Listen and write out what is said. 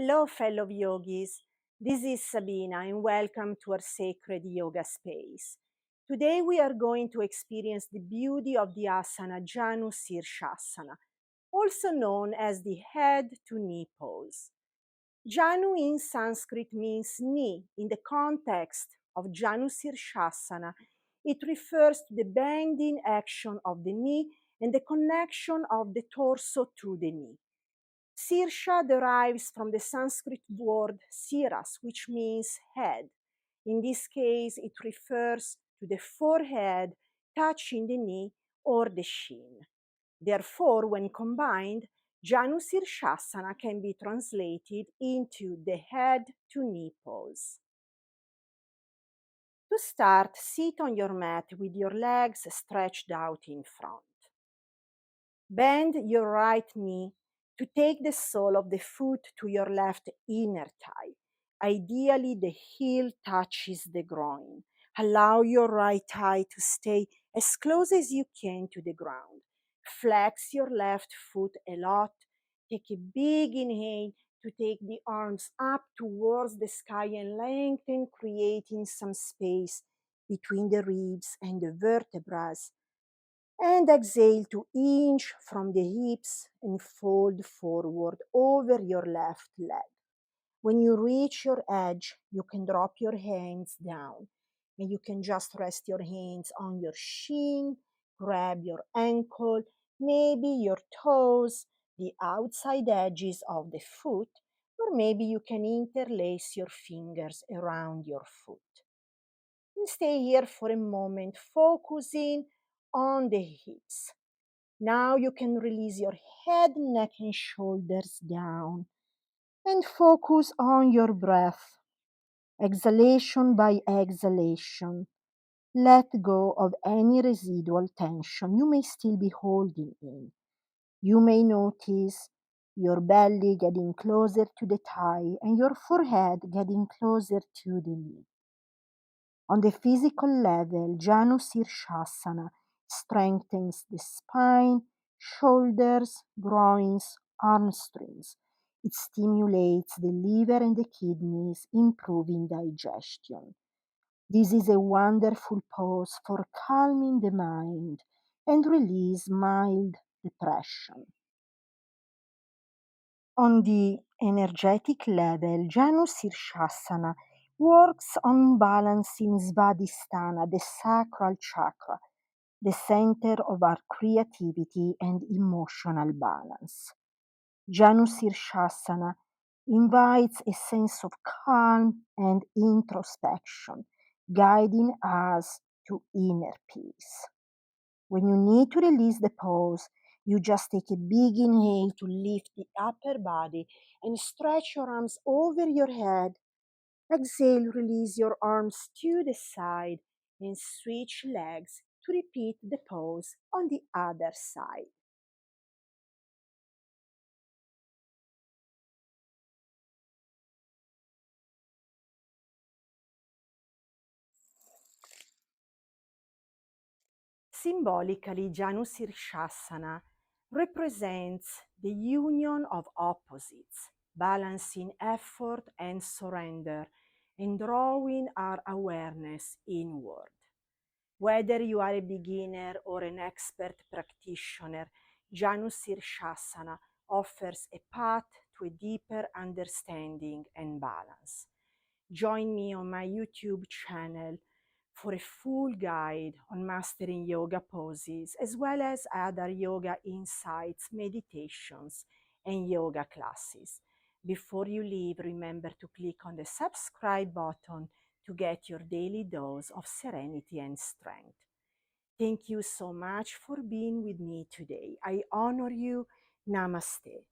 Hello, fellow yogis. This is Sabina, and welcome to our sacred yoga space. Today, we are going to experience the beauty of the asana Janu Sirsasana, also known as the head to knee pose. Janu in Sanskrit means knee. In the context of Janu Sirsasana, it refers to the bending action of the knee and the connection of the torso to the knee. Sirsha derives from the Sanskrit word siras, which means head. In this case, it refers to the forehead touching the knee or the shin. Therefore, when combined, Janu Sirsasana can be translated into the head to knee pose. To start, sit on your mat with your legs stretched out in front. Bend your right knee to take the sole of the foot to your left inner thigh. Ideally, the heel touches the groin. Allow your right thigh to stay as close as you can to the ground. Flex your left foot a lot. Take a big inhale to take the arms up towards the sky and lengthen, creating some space between the ribs and the vertebrae. And exhale to inch from the hips and fold forward over your left leg. When you reach your edge, you can drop your hands down and you can just rest your hands on your shin, grab your ankle, maybe your toes, the outside edges of the foot, or maybe you can interlace your fingers around your foot. And stay here for a moment, focusing on the hips. Now you can release your head, neck, and shoulders down and focus on your breath. Exhalation by exhalation. Let go of any residual tension you may still be holding in. You may notice your belly getting closer to the thigh and your forehead getting closer to the knee. On the physical level, Janu Sirsasana strengthens the spine, shoulders, groins, hamstrings. It stimulates the liver and the kidneys, improving digestion. This is a wonderful pose for calming the mind and release mild depression. On the energetic level, Janu Sirsasana works on balancing Svadhisthana, the sacral chakra, the center of our creativity and emotional balance. Janu Sirsasana invites a sense of calm and introspection, guiding us to inner peace. When you need to release the pose, you just take a big inhale to lift the upper body and stretch your arms over your head. Exhale, release your arms to the side and switch legs to repeat the pose on the other side. Symbolically, Janu Sirsasana represents the union of opposites, balancing effort and surrender, and drawing our awareness inward. Whether you are a beginner or an expert practitioner, Janu Sirsasana offers a path to a deeper understanding and balance. Join me on my YouTube channel for a full guide on mastering yoga poses, as well as other yoga insights, meditations, and yoga classes. Before you leave, remember to click on the subscribe button to get your daily dose of serenity and strength. Thank you so much for being with me today. I honor you. Namaste.